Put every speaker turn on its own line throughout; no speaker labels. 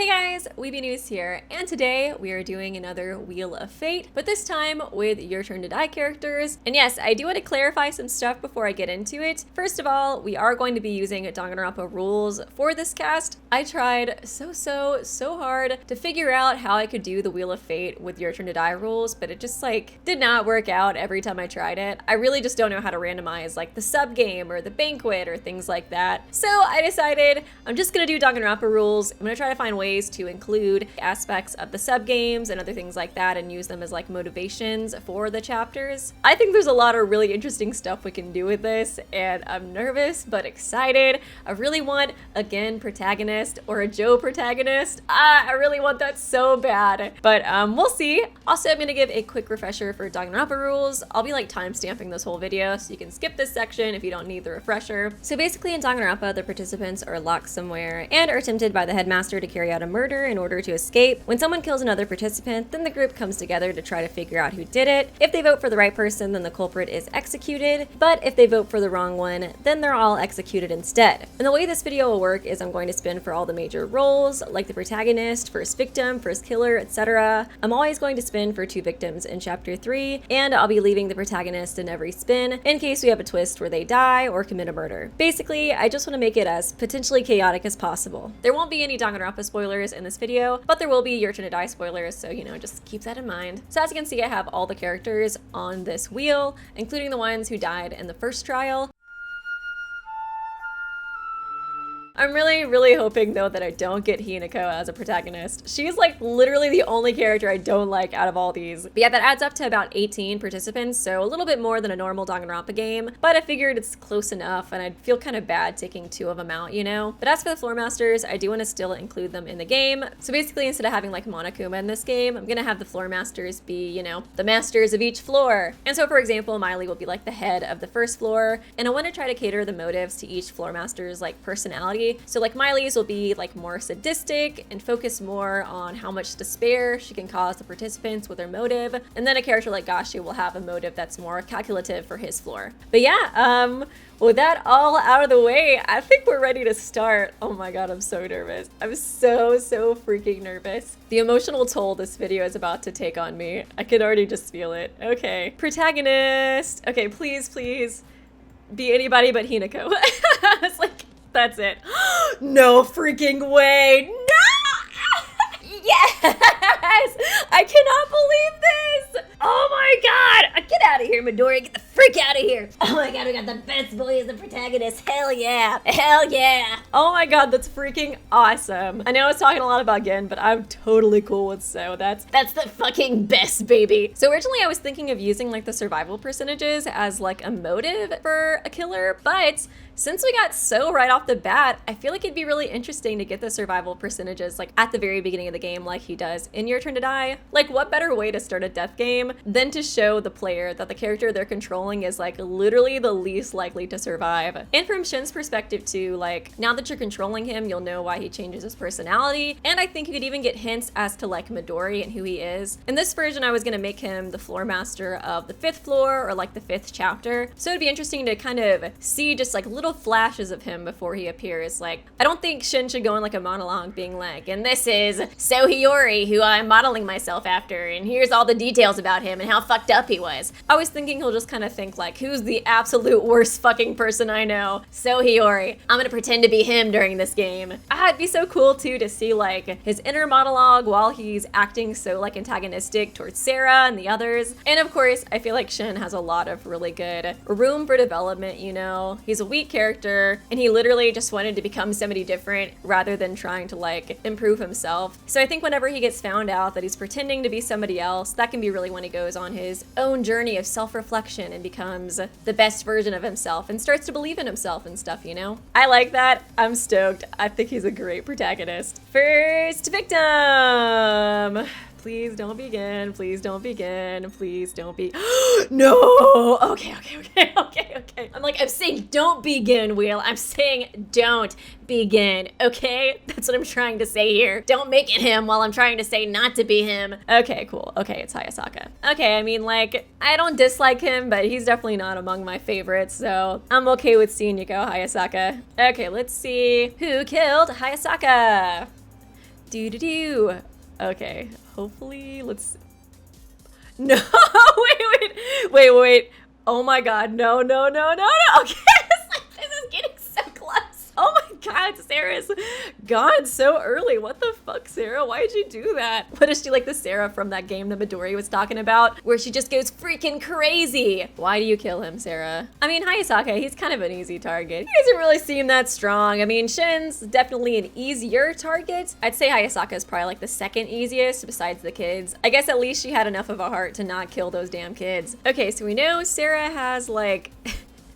Hey guys, Weeby News here, and today we are doing another Wheel of Fate, but this time with Your Turn to Die characters. And yes, I do want to clarify some stuff before I get into it. First of all, we are going to be using Danganronpa rules for this cast. I tried so hard to figure out how I could do the Wheel of Fate with Your Turn to Die rules, but it just did not work out every time I tried it. I really just don't know how to randomize the sub game or the banquet or things like that. So I decided I'm just gonna do Danganronpa rules. I'm gonna try to find ways to include aspects of the sub games and other things like that and use them as motivations for the chapters. I think there's a lot of really interesting stuff we can do with this, and I'm nervous but excited. I really want, again, protagonist or a Joe protagonist. I really want that so bad, but we'll see. Also, I'm gonna give a quick refresher for Danganronpa rules. I'll be time-stamping this whole video, so you can skip this section if you don't need the refresher. So basically in Danganronpa, the participants are locked somewhere and are tempted by the headmaster to carry out a murder in order to escape. When someone kills another participant, then the group comes together to try to figure out who did it. If they vote for the right person, then the culprit is executed, but if they vote for the wrong one, then they're all executed instead. And the way this video will work is I'm going to spin for all the major roles, like the protagonist, first victim, first killer, etc. I'm always going to spin for 2 victims in chapter 3, and I'll be leaving the protagonist in every spin in case we have a twist where they die or commit a murder. Basically, I just want to make it as potentially chaotic as possible. There won't be any Danganronpa spoilers in this video, but there will be Your Turn to Die spoilers, so just keep that in mind. So as you can see, I have all the characters on this wheel, including the ones who died in the first trial. I'm really hoping though that I don't get Hinako as a protagonist. She's literally the only character I don't like out of all these. But yeah, that adds up to about 18 participants, so a little bit more than a normal Danganronpa game, but I figured it's close enough and I'd feel kind of bad taking 2 of them out, But as for the floor masters, I do want to still include them in the game. So basically, instead of having Monokuma in this game, I'm gonna have the floor masters be, the masters of each floor. And so for example, Miley will be the head of the first floor, and I want to try to cater the motives to each floor master's personality. So Miley's will be more sadistic and focus more on how much despair she can cause the participants with her motive. And then a character like Gashi will have a motive that's more calculative for his floor. But yeah, with that all out of the way, I think we're ready to start. Oh my god, I'm so nervous. I'm so freaking nervous. The emotional toll this video is about to take on me. I can already just feel it. Okay, protagonist. Okay, please be anybody but Hinako. I was that's it. No freaking way. No! Yes! I cannot believe this! Oh my god! Get out of here, Midori. Get the freak out of here. Oh my god, we got the best boy as the protagonist. Hell yeah. Hell yeah. Oh my god, that's freaking awesome. I know I was talking a lot about Gen, but I'm totally cool with So. That's the fucking best, baby. So originally I was thinking of using the survival percentages as a motive for a killer, but since we got So right off the bat, I feel it'd be really interesting to get the survival percentages at the very beginning of the game like he does in Your Turn to Die. What better way to start a death game than to show the player that the character they're controlling is literally the least likely to survive. And from Shin's perspective too, now that you're controlling him, you'll know why he changes his personality, and I think you could even get hints as to Midori and who he is. In this version, I was gonna make him the floor master of the 5th floor or the 5th chapter, so it'd be interesting to kind of see just little flashes of him before he appears. I don't think Shin should go in a monologue being and this is So Hiyori, who I'm modeling myself after, and here's all the details about him and how fucked up he was. I was thinking he'll just kind of think who's the absolute worst fucking person I know? So Hiyori. I'm gonna pretend to be him during this game. It'd be so cool too to see his inner monologue while he's acting so antagonistic towards Sarah and the others. And of course, I feel Shin has a lot of really good room for development, He's a weak character, and he literally just wanted to become somebody different rather than trying to improve himself. So I think whenever he gets found out that he's pretending to be somebody else, that can be really when he goes on his own journey of self-reflection and becomes the best version of himself and starts to believe in himself and stuff, I like that. I'm stoked. I think he's a great protagonist. First victim. Please don't begin. Please don't begin. Please don't be. No. Okay. I'm saying don't begin, Wheel. I'm saying don't begin. Okay? That's what I'm trying to say here. Don't make it him while I'm trying to say not to be him. Okay, cool. Okay, it's Hayasaka. Okay, I mean, I don't dislike him, but he's definitely not among my favorites, so I'm okay with seeing you go, Hayasaka. Okay, let's see who killed Hayasaka. Do. Okay, hopefully, let's... No, wait. Oh my god, no. Okay, this is getting so close. Oh my god, Sarah's gone so early. What the fuck, Sarah? Why'd you do that? What is she like the Sarah from that game that Midori was talking about, where she just goes freaking crazy? Why do you kill him, Sarah? I mean, Hayasaka, he's kind of an easy target. He doesn't really seem that strong. I mean, Shin's definitely an easier target. I'd say Hayasaka is probably like the second easiest besides the kids. I guess at least she had enough of a heart to not kill those damn kids. Okay, so we know Sarah has like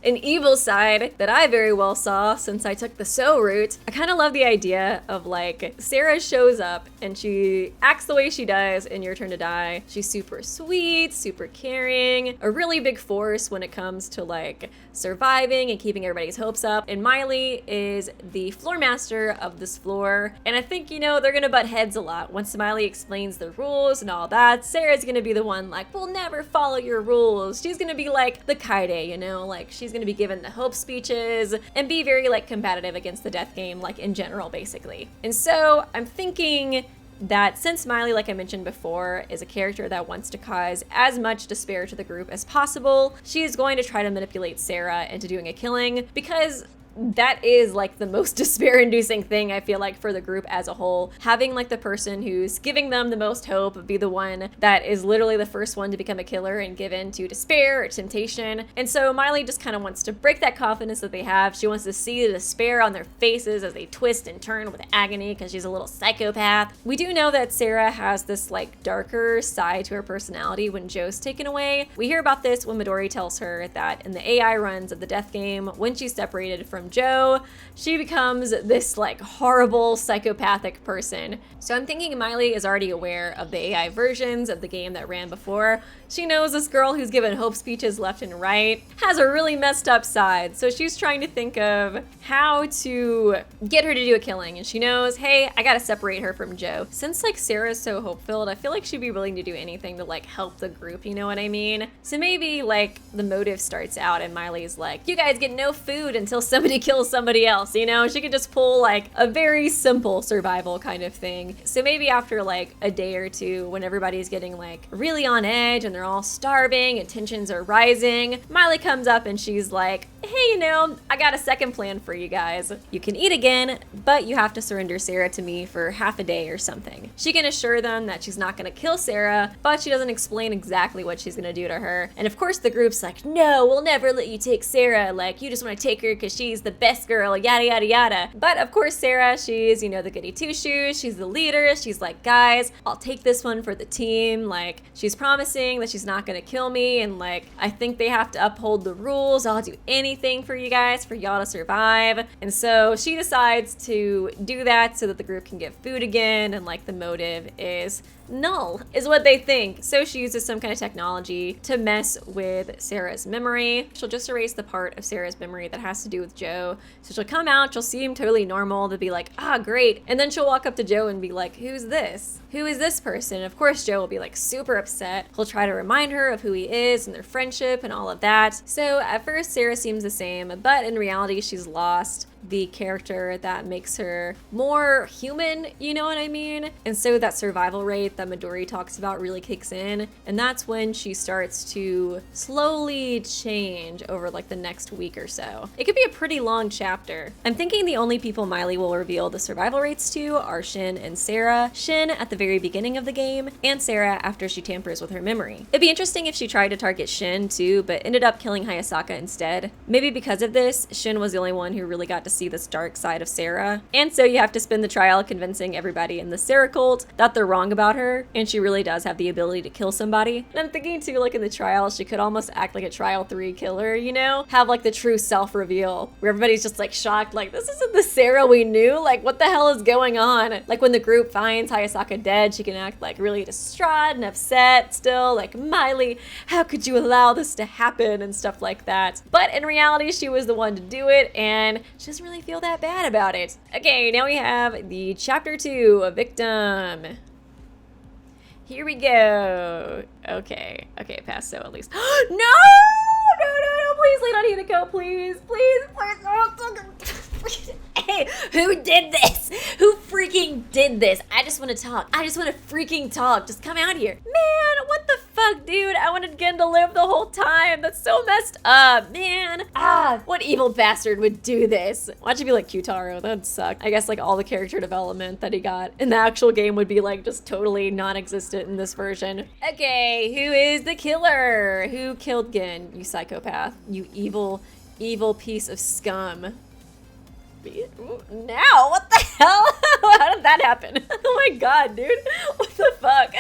an evil side that I very well saw since I took the So route. I kind of love the idea of like Sarah shows up and she acts the way she does in Your Turn to Die. She's super sweet, super caring, a really big force when it comes to like surviving and keeping everybody's hopes up. And Miley is the floor master of this floor. And I think, you know, they're gonna butt heads a lot. Once Miley explains the rules and all that, Sarah's gonna be the one like, we'll never follow your rules. She's gonna be like the Kaide, you know, like she's gonna be given the hope speeches and be very like combative against the death game, like in general, basically. And so I'm thinking that since Miley, like I mentioned before, is a character that wants to cause as much despair to the group as possible, she is going to try to manipulate Sarah into doing a killing, because that is like the most despair-inducing thing I feel like for the group as a whole. Having like the person who's giving them the most hope be the one that is literally the first one to become a killer and give in to despair or temptation. And so Miley just kind of wants to break that confidence that they have. She wants to see the despair on their faces as they twist and turn with agony because she's a little psychopath. We do know that Sarah has this like darker side to her personality when Joe's taken away. We hear about this when Midori tells her that in the AI runs of the death game, when she's separated from Joe, she becomes this like horrible psychopathic person. So I'm thinking Miley is already aware of the AI versions of the game that ran before. She knows this girl who's given hope speeches left and right has a really messed up side. So she's trying to think of how to get her to do a killing. And she knows, hey, I gotta separate her from Joe. Since like Sarah's so hope-filled, I feel like she'd be willing to do anything to like help the group, you know what I mean? So maybe like the motive starts out and Miley's like, you guys get no food until somebody kills somebody else, you know? She could just pull like a very simple survival kind of thing. So maybe after like a day or two, when everybody's getting like really on edge and they're all starving and tensions are rising, Miley comes up and she's like, hey, you know, I got a second plan for you guys. You can eat again, but you have to surrender Sarah to me for half a day or something. She can assure them that she's not gonna kill Sarah, but she doesn't explain exactly what she's gonna do to her. And of course the group's like, no, we'll never let you take Sarah. Like, you just wanna take her because she's the best girl, yada, yada, yada. But of course Sarah, she's, you know, the goody two-shoes. She's the leader. She's like, guys, I'll take this one for the team. Like, she's promising that she's not gonna kill me. And like, I think they have to uphold the rules. I'll do anything for you guys, for y'all to survive. And so she decides to do that so that the group can get food again. And like the motive is null, is what they think. So she uses some kind of technology to mess with Sarah's memory. She'll just erase the part of Sarah's memory that has to do with Joe. So she'll come out, she'll seem totally normal, to be like, ah, great. And then she'll walk up to Joe and be like, who's this? Who is this person? And of course, Joe will be like super upset. He'll try to remind her of who he is and their friendship and all of that. So at first, Sarah seems the same, but in reality, she's lost the character that makes her more human, you know what I mean? And so that survival rate that Midori talks about really kicks in, and that's when she starts to slowly change over like the next week or so. It could be a pretty long chapter. I'm thinking the only people Miley will reveal the survival rates to are Shin and Sarah. Shin at the very beginning of the game, and Sarah after she tampers with her memory. It'd be interesting if she tried to target Shin too, but ended up killing Hayasaka instead. Maybe because of this, Shin was the only one who really got to see this dark side of Sarah. And so you have to spend the trial convincing everybody in the Sarah cult that they're wrong about her, and she really does have the ability to kill somebody. And I'm thinking too, like in the trial, she could almost act like a trial 3 killer, you know? Have like the true self reveal, where everybody's just like shocked, like, this isn't the Sarah we knew, like what the hell is going on? Like when the group finds Hayasaka dead, she can act like really distraught and upset still, like, Miley, how could you allow this to happen, and stuff like that. But in reality, she was the one to do it, and she doesn't really feel that bad about it. Okay, now we have the chapter 2, a victim. Here we go. Okay, pass so at least. No, please lean on Hinako, please. Hey, who did this? Who freaking did this. I just want to talk. I just want to freaking talk. Just come out here. Man, what the fuck, dude? I wanted Gen to live the whole time. That's so messed up, man. What evil bastard would do this? Watch it be like Q-taro. That'd suck. I guess like all the character development that he got in the actual game would be like just totally non-existent in this version. Okay, who is the killer? Who killed Gen, you psychopath? You evil, evil piece of scum. Now, what the hell? How did that happen? Oh my god, dude. What the fuck?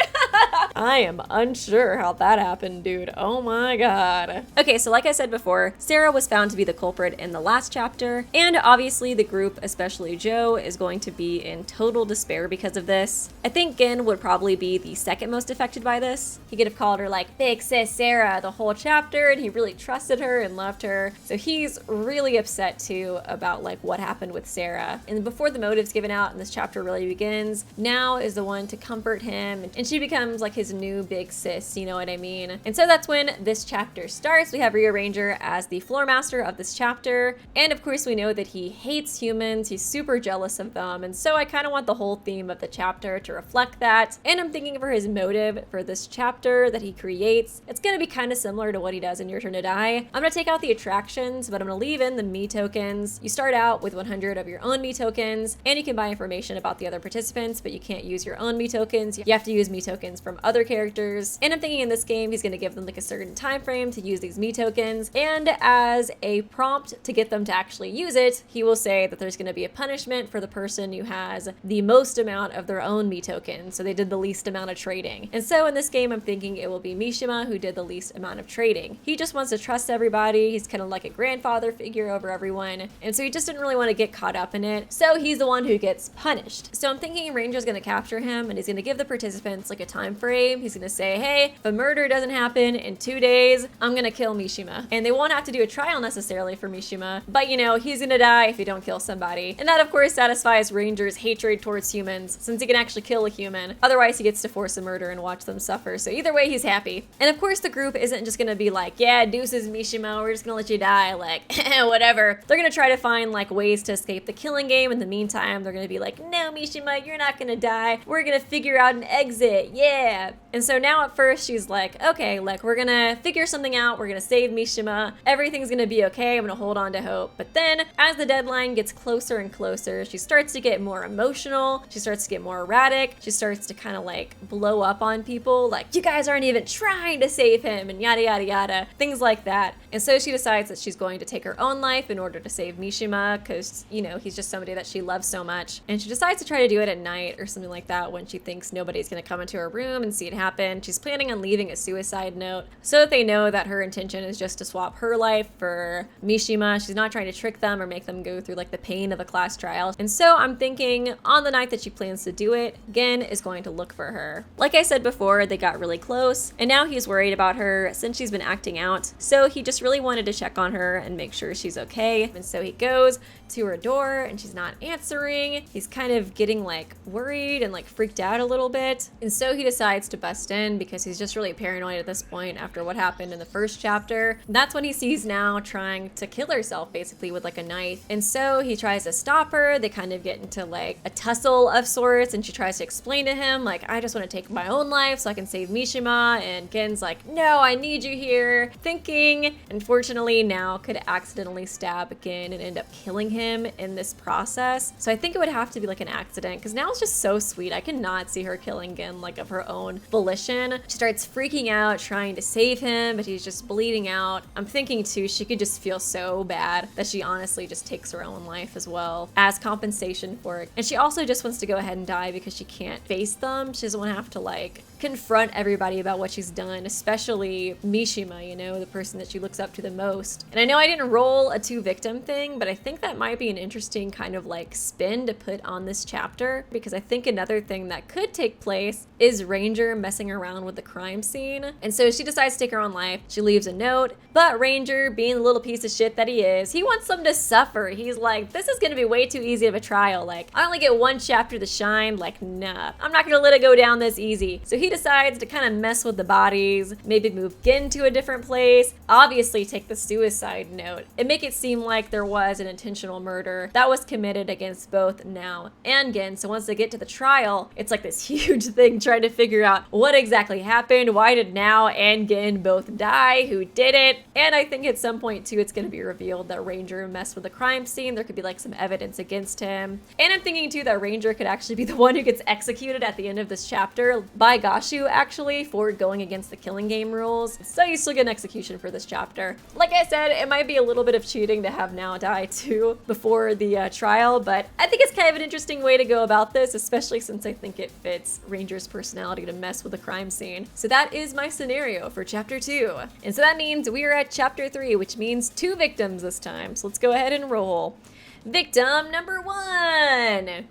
I am unsure how that happened, dude. Oh my god. Okay, so like I said before, Sarah was found to be the culprit in the last chapter, and obviously the group, especially Joe, is going to be in total despair because of this. I think Gen would probably be the second most affected by this. He could have called her like Big Sis Sarah the whole chapter, and he really trusted her and loved her. So he's really upset too about like what happened with Sarah. And before the motive's given out and this chapter really begins, Now is the one to comfort him, and she becomes like his new big sis, you know what I mean? And so that's when this chapter starts. We have Rearranger as the floor master of this chapter, and of course we know that he hates humans, he's super jealous of them, and so I kind of want the whole theme of the chapter to reflect that. And I'm thinking for his motive for this chapter that he creates, it's gonna be kind of similar to what he does in Your Turn to Die. I'm gonna take out the attractions, but I'm gonna leave in the me tokens. You start out with 100 of your own me tokens, and you can buy information about the other participants, but you can't use your own me tokens. You have to use me tokens from other characters. And I'm thinking in this game, he's gonna give them like a certain time frame to use these me tokens, and as a prompt to get them to actually use it, he will say that there's gonna be a punishment for the person who has the most amount of their own me tokens, so they did the least amount of trading. And so in this game, I'm thinking it will be Mishima who did the least amount of trading. He just wants to trust everybody. He's kind of like a grandfather figure over everyone, and so he just didn't really want to get caught up in it, so he's the one who gets punished. So I'm thinking Ranger's gonna capture him, and he's gonna give the participants like a time frame. He's gonna say, hey, if a murder doesn't happen in 2 days, I'm gonna kill Mishima. And they won't have to do a trial necessarily for Mishima, but you know, he's gonna die if you don't kill somebody. And that of course satisfies Ranger's hatred towards humans, since he can actually kill a human. Otherwise he gets to force a murder and watch them suffer, so either way he's happy. And of course the group isn't just gonna be like, yeah, deuces Mishima, we're just gonna let you die, like whatever. They're gonna try to find like ways to escape the killing game. In the meantime, they're gonna be like, no Mishima, you're not gonna die, we're gonna figure out an exit, yeah. And so now at first she's like, okay, like we're gonna figure something out, we're gonna save Mishima, everything's gonna be okay, I'm gonna hold on to hope. But then as the deadline gets closer and closer, she starts to get more emotional, she starts to get more erratic, she starts to kind of like blow up on people, like you guys aren't even trying to save him, and yada yada yada, things like that. And so she decides that she's going to take her own life in order to save Mishima, because you know, he's just somebody that she loves so much. And she decides to try to do it at night or something like that when she thinks nobody's gonna come into her room and see it happen. She's planning on leaving a suicide note so that they know that her intention is just to swap her life for Mishima. She's not trying to trick them or make them go through like the pain of a class trial. And so I'm thinking on the night that she plans to do it, Gen is going to look for her. Like I said before, they got really close, and now he's worried about her since she's been acting out. So he just really wanted to check on her and make sure she's okay. And so he goes to her door and she's not answering. He's kind of getting like worried and like freaked out a little bit. And so he decides to bust in because he's just really paranoid at this point after what happened in the first chapter. That's when he sees Now trying to kill herself basically with like a knife. And so he tries to stop her. They kind of get into like a tussle of sorts, and she tries to explain to him like, I just want to take my own life so I can save Mishima. And Gen's like, no, I need you here. Thinking, unfortunately, Now could accidentally stab Gen and end up killing him in this process. So I think it would have to be like an accident, because Now's just so sweet. I cannot see her killing Gen like of her own volition. She starts freaking out trying to save him, but he's just bleeding out. I'm thinking too, she could just feel so bad that she honestly just takes her own life as well as compensation for it. And she also just wants to go ahead and die because she can't face them. She doesn't want to have to like confront everybody about what she's done, especially Mishima, you know, the person that she looks up to the most. And I know I didn't roll a 2 victim thing, but I think that might be an interesting kind of like spin to put on this chapter, because I think another thing that could take place is Ranger messing around with the crime scene. And so she decides to take her own life. She leaves a note, but Ranger, being the little piece of shit that he is, he wants them to suffer. He's like, this is gonna be way too easy of a trial. Like, I only get 1 chapter to shine. Like, nah, I'm not gonna let it go down this easy. So he he decides to kind of mess with the bodies, maybe move Gin to a different place, obviously take the suicide note, and make it seem like there was an intentional murder that was committed against both Now and Gin. So once they get to the trial, it's like this huge thing trying to figure out what exactly happened, why did Now and Gin both die, who did it, and I think at some point too it's going to be revealed that Ranger messed with the crime scene. There could be like some evidence against him, and I'm thinking too that Ranger could actually be the one who gets executed at the end of this chapter by Gashu actually for going against the killing game rules. So you still get an execution for this chapter. Like I said, it might be a little bit of cheating to have Now die too before the trial, but I think it's kind of an interesting way to go about this, especially since I think it fits Ranger's personality to mess with the crime scene. So that is my scenario for chapter 2. And so that means we are at chapter 3, which means 2 victims this time. So let's go ahead and roll. Victim number 1.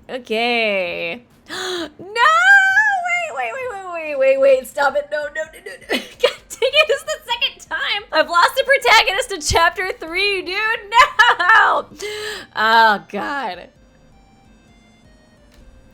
Okay. No! Wait, stop it. No. God dang it, this is the second time I've lost a protagonist in chapter 3, dude. No! Oh, God.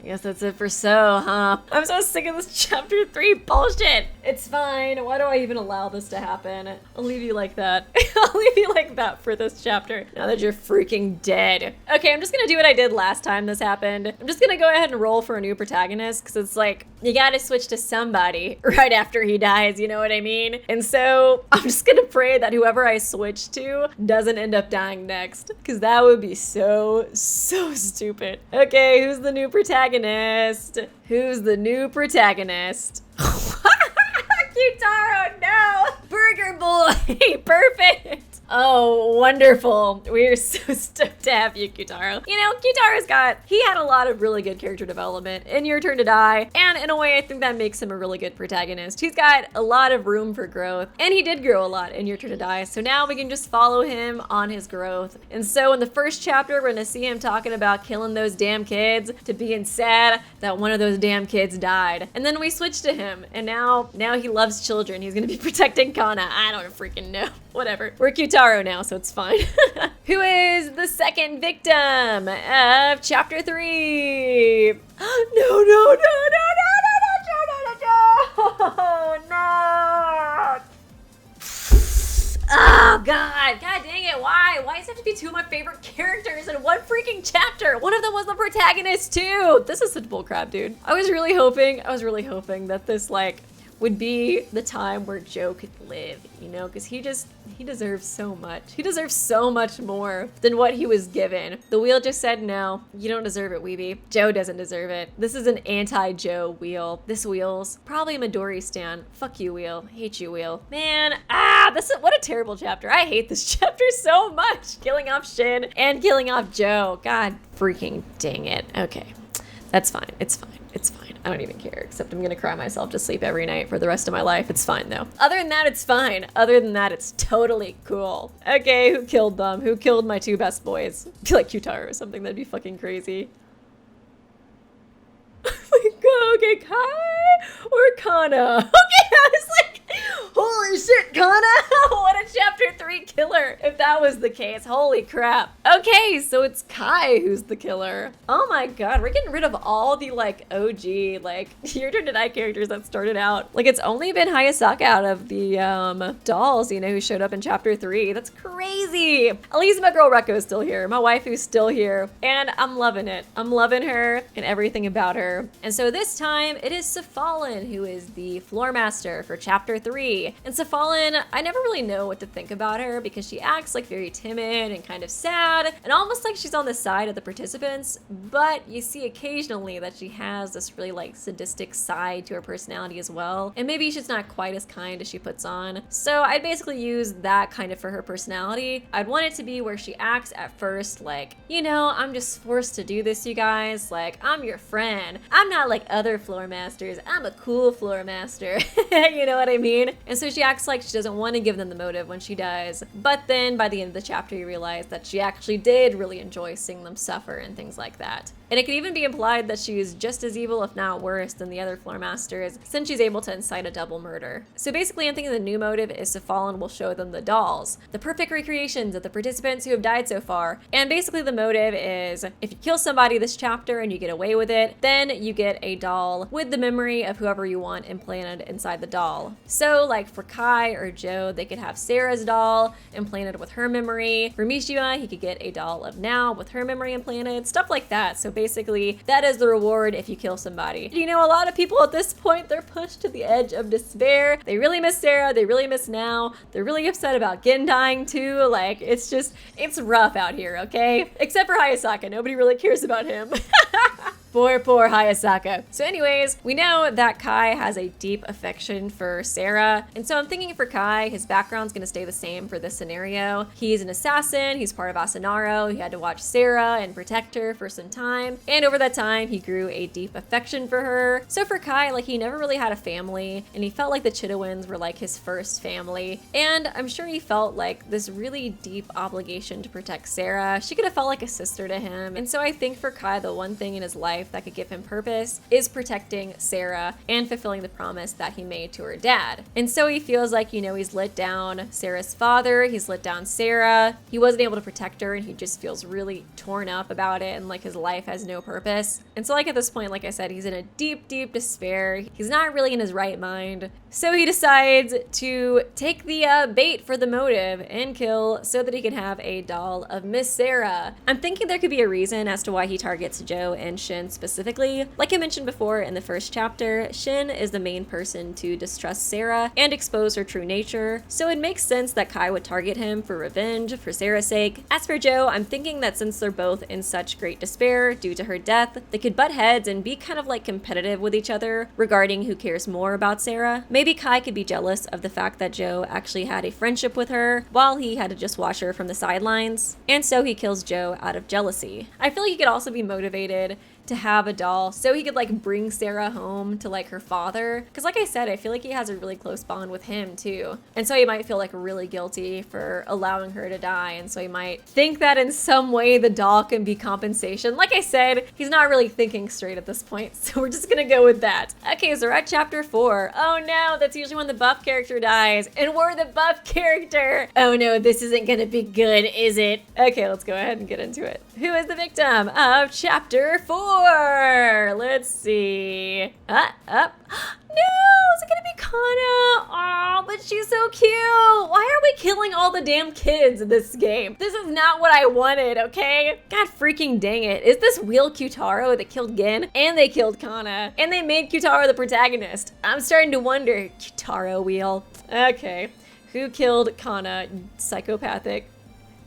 I guess that's it for So, huh? I'm so sick of this chapter 3 bullshit. It's fine. Why do I even allow this to happen? I'll leave you like that. I'll leave you like that for this chapter, now that you're freaking dead. Okay, I'm just gonna do what I did last time this happened. I'm just gonna go ahead and roll for a new protagonist, because it's like, you gotta switch to somebody right after he dies, you know what I mean? And so, I'm just gonna pray that whoever I switch to doesn't end up dying next, because that would be so stupid. Okay, who's the new protagonist? Who's the new protagonist? Q-taro, no! Burger Boy, perfect! Oh, wonderful. We're so stoked to have you, Q-taro. You know, he had a lot of really good character development in Your Turn to Die, and in a way, I think that makes him a really good protagonist. He's got a lot of room for growth, and he did grow a lot in Your Turn to Die, so now we can just follow him on his growth. And so in the first chapter, we're gonna see him talking about killing those damn kids, to being sad that one of those damn kids died. And then we switch to him, and now he loves children. He's gonna be protecting Kana. I don't freaking know. Whatever. We're Q-taro now, so it's fine. Who is the second victim of chapter 3? No. Oh, God dang it, why? Why does it have to be 2 of my favorite characters in one freaking chapter? One of them was the protagonist, too. This is such bullcrap, dude. I was really hoping that this, like, would be the time where Joe could live, you know, because he deserves so much. He deserves so much more than what he was given. The wheel just said, no, you don't deserve it, Weeby. Joe doesn't deserve it. This is an anti-Joe wheel. This wheel's probably a Midori stan. Fuck you, wheel. Hate you, wheel. Man, what a terrible chapter. I hate this chapter so much. Killing off Shin and killing off Joe. God freaking dang it. Okay, that's fine. It's fine. I don't even care, except I'm gonna cry myself to sleep every night for the rest of my life. It's fine though. Other than that, it's fine. Other than that, it's totally cool. Okay, who killed them? Who killed my 2 best boys? I feel like Q-taro or something. That'd be fucking crazy. Okay, Kai or Kana? Okay, I was like, holy shit, Kana! What a chapter 3 killer, if that was the case. Holy crap. Okay, so it's Kai who's the killer. Oh my god, we're getting rid of all the, like, OG, like, Your Turn to Die characters that started out. Like, it's only been Hayasaka out of the, dolls, you know, who showed up in chapter 3. That's crazy! At least my girl Reko's still here. My waifu's still here. And I'm loving it. I'm loving her and everything about her. And so this time, it is Sefalin who is the floor master for chapter 3. And Sefalin, I never really know what to think about her because she acts like very timid and kind of sad and almost like she's on the side of the participants, but you see occasionally that she has this really like sadistic side to her personality as well. And maybe she's not quite as kind as she puts on. So I'd basically use that kind of for her personality. I'd want it to be where she acts at first like, you know, I'm just forced to do this, you guys. Like, I'm your friend. I'm not like other floor masters. I'm a cool floor master. You know what I mean? And so she acts like she doesn't want to give them the motive when she does. But then by the end of the chapter, you realize that she actually did really enjoy seeing them suffer and things like that. And it could even be implied that she is just as evil, if not worse, than the other floor masters, since she's able to incite a double murder. So basically, I'm thinking the new motive is to Fallen will show them the dolls, the perfect recreations of the participants who have died so far. And basically the motive is, if you kill somebody this chapter and you get away with it, then you get a doll with the memory of whoever you want implanted inside the doll. So like for Kai or Joe, they could have Sarah's doll implanted with her memory. For Mishima, he could get a doll of Now with her memory implanted, stuff like that. So basically, that is the reward if you kill somebody. You know, a lot of people at this point, they're pushed to the edge of despair. They really miss Sarah, they really miss Now. They're really upset about Gin dying too. Like, it's rough out here, okay? Except for Hayasaka, nobody really cares about him. Poor Hayasaka. So anyways, we know that Kai has a deep affection for Sarah. And so I'm thinking for Kai, his background's gonna stay the same for this scenario. He's an assassin, he's part of Asanaro, he had to watch Sarah and protect her for some time. And over that time, he grew a deep affection for her. So for Kai, like, he never really had a family, and he felt like the Chidowins were like his first family. And I'm sure he felt like this really deep obligation to protect Sarah. She could have felt like a sister to him. And so I think for Kai, the one thing in his life that could give him purpose is protecting Sarah and fulfilling the promise that he made to her dad. And so he feels like, you know, he's let down Sarah's father, he's let down Sarah, he wasn't able to protect her, and he just feels really torn up about it, and like his life has no purpose. And so like at this point, like I said, he's in a deep despair. He's not really in his right mind. So he decides to take the bait for the motive and kill so that he can have a doll of Miss Sarah. I'm thinking there could be a reason as to why he targets Joe and Shin specifically. Like I mentioned before in the first chapter, Shin is the main person to distrust Sarah and expose her true nature, so it makes sense that Kai would target him for revenge for Sarah's sake. As for Joe, I'm thinking that since they're both in such great despair due to her death, they could butt heads and be kind of like competitive with each other regarding who cares more about Sarah. Maybe Kai could be jealous of the fact that Joe actually had a friendship with her while he had to just watch her from the sidelines, and so he kills Joe out of jealousy. I feel like he could also be motivated to have a doll so he could like bring Sarah home to like her father, because like I said, I feel like he has a really close bond with him too, and so he might feel like really guilty for allowing her to die, and so he might think that in some way the doll can be compensation. Like I said, he's not really thinking straight at this point, so we're just gonna go with that. Okay, so we're at chapter 4. Oh no, that's usually when the buff character dies, and we're the buff character. Oh no, this isn't gonna be good, is it? Okay, let's go ahead and get into it. Who is the victim of chapter 4? Let's see. Up. No, is it gonna be Kana? Oh, but she's so cute. Why are we killing all the damn kids in this game? This is not what I wanted, okay? God freaking dang it. Is this real Q-taro that killed Gin? And they killed Kana. And they made Q-taro the protagonist. I'm starting to wonder. Q-taro wheel. Okay. Who killed Kana? Psychopathic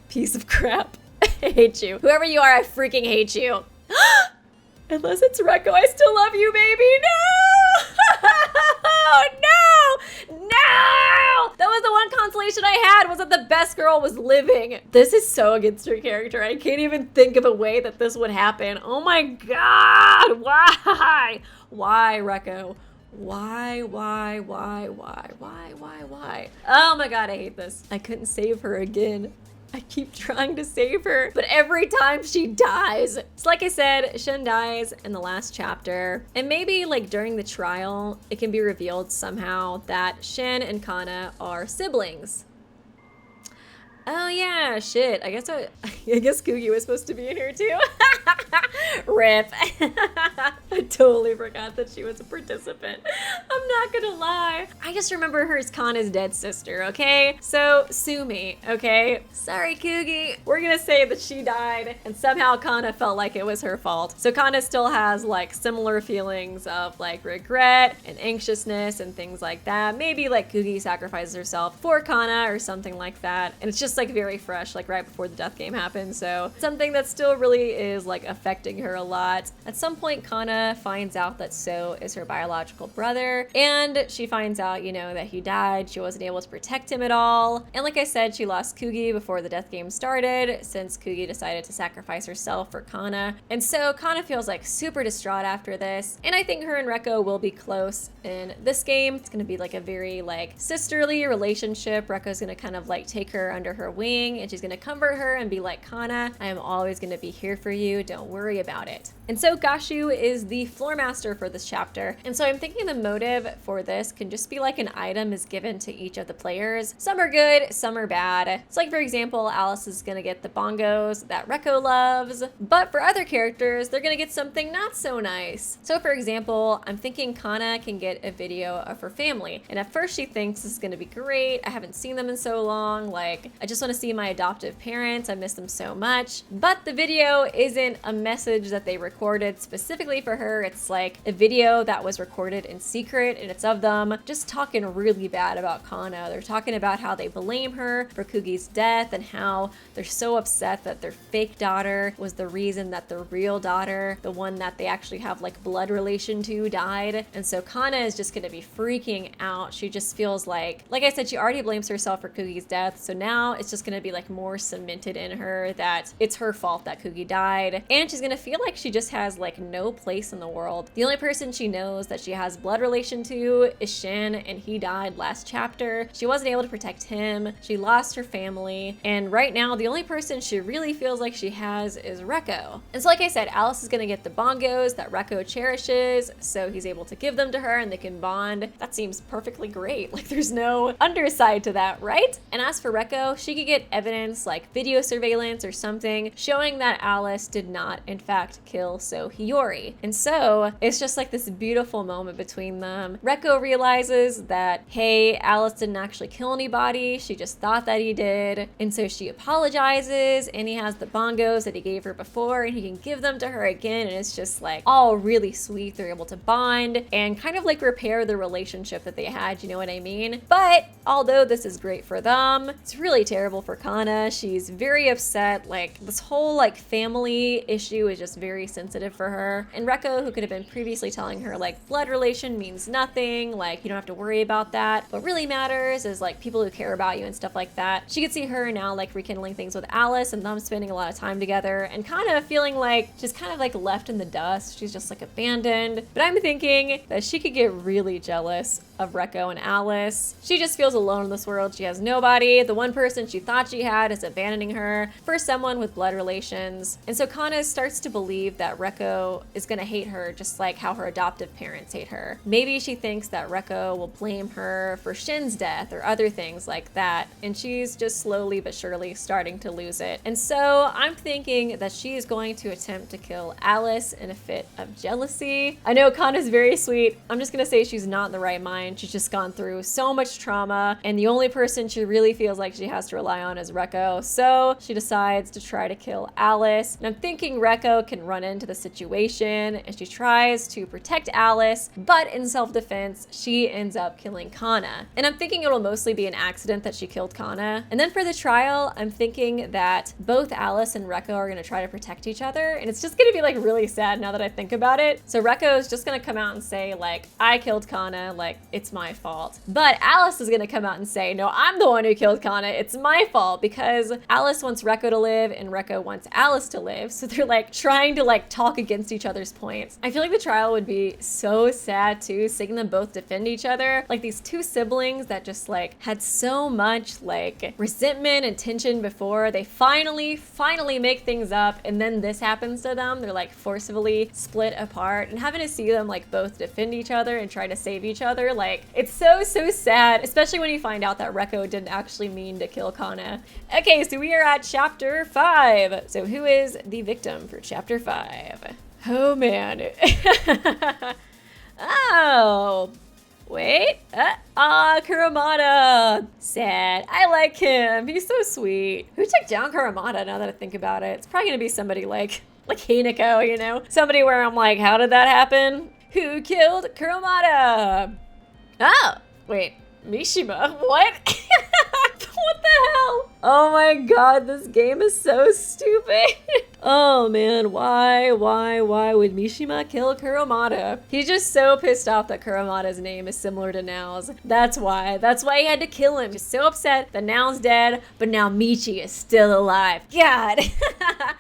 piece of crap. I hate you. Whoever you are, I freaking hate you. Unless it's Rekko, I still love you, baby. No! No! No! That was the one consolation I had, was that the best girl was living. This is so against her character. I can't even think of a way that this would happen. Oh my god! Why? Why, Rekko? Why? Oh my god, I hate this. I couldn't save her again. I keep trying to save her, but every time she dies. So like I said, Shin dies in the last chapter, and maybe like during the trial, it can be revealed somehow that Shin and Kana are siblings. Oh yeah, shit. I guess Kugi was supposed to be in here too. Rip. I totally forgot that she was a participant. I'm not gonna lie. I just remember her as Kana's dead sister, okay? So sue me, okay? Sorry, Kugi. We're gonna say that she died and somehow Kana felt like it was her fault. So Kana still has like similar feelings of like regret and anxiousness and things like that. Maybe like Kugi sacrifices herself for Kana or something like that. And it's just just like very fresh, like right before the death game happened. So something that still really is like affecting her a lot. At some point, Kana finds out that So is her biological brother, and she finds out, you know, that he died. She wasn't able to protect him at all. And like I said, she lost Kugi before the death game started, since Kugi decided to sacrifice herself for Kana. And so Kana feels like super distraught after this. And I think her and Reko will be close in this game. It's gonna be like a very like sisterly relationship. Reko's gonna kind of like take her under her wing, and she's gonna comfort her and be like, Kana, I am always gonna be here for you. Don't worry about it. And so Gashu is the floor master for this chapter. And so I'm thinking the motive for this can just be like an item is given to each of the players. Some are good, some are bad. So like for example, Alice is gonna get the bongos that Reko loves, but for other characters, they're gonna get something not so nice. So for example, I'm thinking Kana can get a video of her family. And at first she thinks this is gonna be great. I haven't seen them in so long. Like, I just wanna see my adoptive parents. I miss them so much. But the video isn't a message that they recorded specifically for her. It's like a video that was recorded in secret, and it's of them just talking really bad about Kana. They're talking about how they blame her for Kugi's death and how they're so upset that their fake daughter was the reason that the real daughter, the one that they actually have like blood relation to, died. And so Kana is just gonna be freaking out. She just feels like I said, she already blames herself for Kugi's death. So now it's just gonna be like more cemented in her that it's her fault that Kugi died. And she's gonna feel like she just has like no place in the world. The only person she knows that she has blood relation to is Shin, and he died last chapter. She wasn't able to protect him. She lost her family. And right now, the only person she really feels like she has is Reko. And so like I said, Alice is gonna get the bongos that Reko cherishes, so he's able to give them to her and they can bond. That seems perfectly great. Like there's no underside to that, right? And as for Reko, she could get evidence like video surveillance or something showing that Alice did not in fact kill So Hiyori. And so it's just like this beautiful moment between them. Reko realizes that, hey, Alice didn't actually kill anybody. She just thought that he did. And so she apologizes, and he has the bongos that he gave her before, and he can give them to her again. And it's just like all really sweet. They're able to bond and kind of like repair the relationship that they had, you know what I mean? But although this is great for them, it's really terrible for Kana. She's very upset. Like this whole like family issue is just very sensitive for her. And Reko, who could have been previously telling her like blood relation means nothing, like you don't have to worry about that. What really matters is like people who care about you and stuff like that. She could see her now like rekindling things with Alice and them spending a lot of time together and kind of feeling like she's kind of like left in the dust. She's just like abandoned. But I'm thinking that she could get really jealous of Reko and Alice. She just feels alone in this world. She has nobody. The one person she thought she had is abandoning her for someone with blood relations. And so Kana starts to believe that Reko is gonna hate her just like how her adoptive parents hate her. Maybe she thinks that Reko will blame her for Shin's death or other things like that. And she's just slowly but surely starting to lose it. And so I'm thinking that she is going to attempt to kill Alice in a fit of jealousy. I know Kana's very sweet. I'm just gonna say she's not in the right mind. She's just gone through so much trauma, and the only person she really feels like she has to rely on is Reko. So she decides to try to kill Alice. And I'm thinking Reko can run into the situation, and she tries to protect Alice, but in self-defense, she ends up killing Kana. And I'm thinking it'll mostly be an accident that she killed Kana. And then for the trial, I'm thinking that both Alice and Reko are gonna try to protect each other, and it's just gonna be like really sad now that I think about it. So Reko is just gonna come out and say like, I killed Kana, like it's my fault. But Alice is gonna come out and say, no, I'm the one who killed Kana, it's my fault, because Alice wants Reko to live and Reko wants Alice to live. So they're like trying to like talk against each other's points. I feel like the trial would be so sad too, seeing them both defend each other. Like these two siblings that just like had so much like resentment and tension before, they finally make things up, and then this happens to them. They're like forcibly split apart, and having to see them like both defend each other and try to save each other, like it's so sad, especially when you find out that Reko didn't actually mean to kill Kana. Okay, so we are at chapter 5. So who is the victim for chapter 5? Oh man. Oh, wait. Kurumada. Sad. I like him. He's so sweet. Who took down Kurumada now that I think about it? It's probably gonna be somebody like Hinako, you know? Somebody where I'm like, how did that happen? Who killed Kurumada? Oh, wait. Mishima? What? What the hell? Oh my god, this game is so stupid. Oh man, why would Mishima kill Kuromada? He's just so pissed off that Kuromada's name is similar to Nao's. That's why he had to kill him. Just so upset that Nao's dead, but now Michi is still alive. God.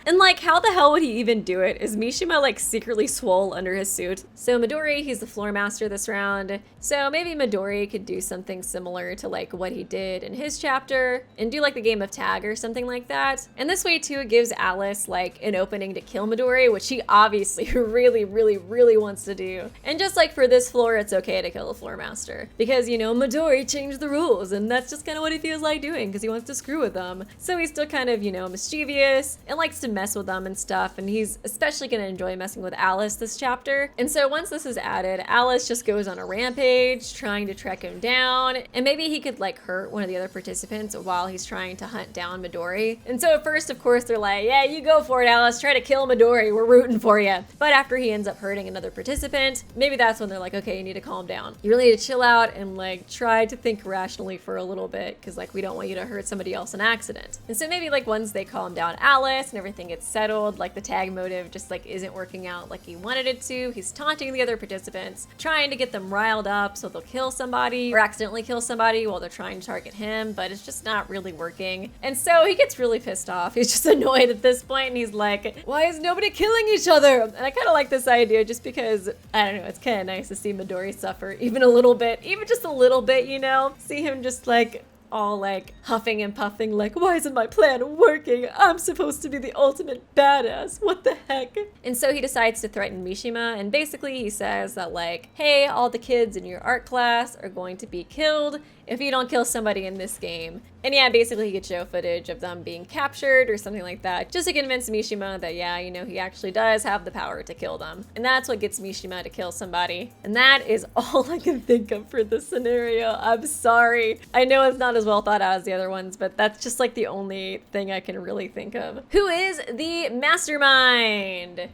And like, how the hell would he even do it? Is Mishima like secretly swole under his suit? So Midori, he's the floor master this round. So maybe Midori could do something similar to like what he did in his chapter and do like the game of tag or something like that. And this way too, it gives Alice like an opening to kill Midori, which she obviously really wants to do. And just like for this floor, it's okay to kill the floor master because, you know, Midori changed the rules and that's just kind of what he feels like doing because he wants to screw with them. So he's still kind of, you know, mischievous and likes to mess with them and stuff. And he's especially going to enjoy messing with Alice this chapter. And so once this is added, Alice just goes on a rampage trying to track him down. And maybe he could like hurt one of the other participants while he's trying to hunt down Midori. And so at first, of course, they're like, yeah, you go for it, Alice. Try to kill Midori. We're rooting for you. But after he ends up hurting another participant, maybe that's when they're like, okay, you need to calm down. You really need to chill out and like try to think rationally for a little bit because like we don't want you to hurt somebody else in accident. And so maybe like once they calm down Alice and everything gets settled, like the tag motive just like isn't working out like he wanted it to. He's taunting the other participants, trying to get them riled up so they'll kill somebody or accidentally kill somebody while they're trying to target him, but it's just not really working. And so he gets really pissed off. He's just annoyed at this point and he's like, why is nobody killing each other? And I kind of like this idea just because, I don't know, it's kind of nice to see Midori suffer even a little bit, even just a little bit, you know? See him just like all like huffing and puffing like, why isn't my plan working? I'm supposed to be the ultimate badass. What the heck? And so he decides to threaten Mishima and basically he says that like, hey, all the kids in your art class are going to be killed if you don't kill somebody in this game. And yeah, basically he could show footage of them being captured or something like that just to convince Mishima that yeah, you know, he actually does have the power to kill them. And that's what gets Mishima to kill somebody. And that is all I can think of for this scenario. I'm sorry. I know it's not as well thought out as the other ones, but that's just like the only thing I can really think of. Who is the mastermind?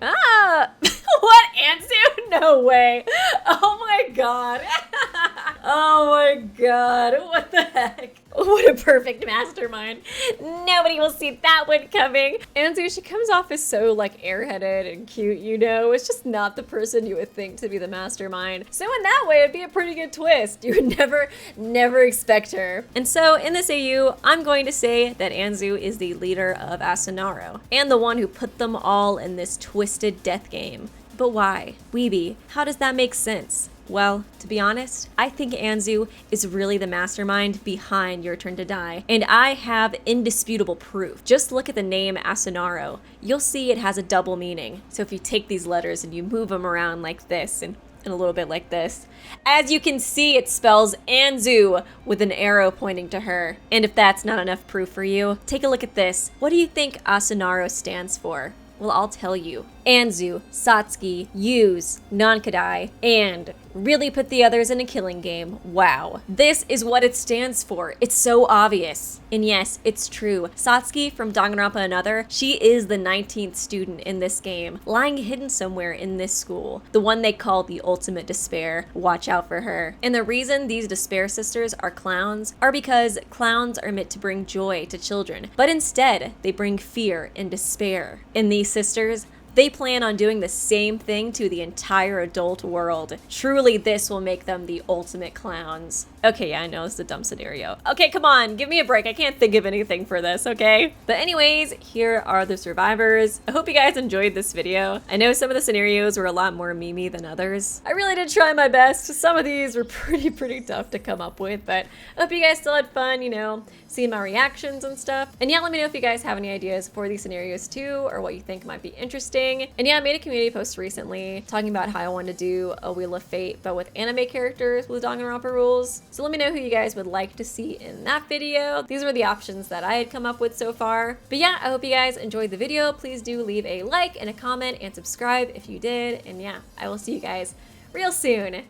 Ah! What, Anzu? No way. Oh my god. Oh my god. What the heck? What a perfect mastermind. Nobody will see that one coming. Anzu, she comes off as so like airheaded and cute, you know? It's just not the person you would think to be the mastermind. So in that way, it'd be a pretty good twist. You would never expect her. And so in this AU, I'm going to say that Anzu is the leader of Asunaro and the one who put them all in this twisted death game. But why? Weeby, how does that make sense? Well, to be honest, I think Anzu is really the mastermind behind Your Turn to Die, and I have indisputable proof. Just look at the name Asunaro. You'll see it has a double meaning. So if you take these letters and you move them around like this and a little bit like this, as you can see, it spells Anzu with an arrow pointing to her. And if that's not enough proof for you, take a look at this. What do you think Asunaro stands for? Well, I'll tell you. Anzu, Satsuki, use, Nankadai, and really put the others in a killing game. Wow. This is what it stands for. It's so obvious. And yes, it's true. Satsuki from Danganronpa Another, she is the 19th student in this game, lying hidden somewhere in this school. The one they call the Ultimate Despair. Watch out for her. And the reason these Despair sisters are clowns are because clowns are meant to bring joy to children, but instead they bring fear and despair. And these sisters, they plan on doing the same thing to the entire adult world. Truly, this will make them the ultimate clowns. Okay, yeah, I know it's a dumb scenario. Okay, come on, give me a break. I can't think of anything for this, okay? But anyways, here are the survivors. I hope you guys enjoyed this video. I know some of the scenarios were a lot more memey than others. I really did try my best. Some of these were pretty tough to come up with, but I hope you guys still had fun, you know, seeing my reactions and stuff. And yeah, let me know if you guys have any ideas for these scenarios too, or what you think might be interesting. And yeah, I made a community post recently talking about how I wanted to do a Wheel of Fate, but with anime characters with Danganronpa rules. So let me know who you guys would like to see in that video. These were the options that I had come up with so far. But yeah, I hope you guys enjoyed the video. Please do leave a like and a comment and subscribe if you did. And yeah, I will see you guys real soon.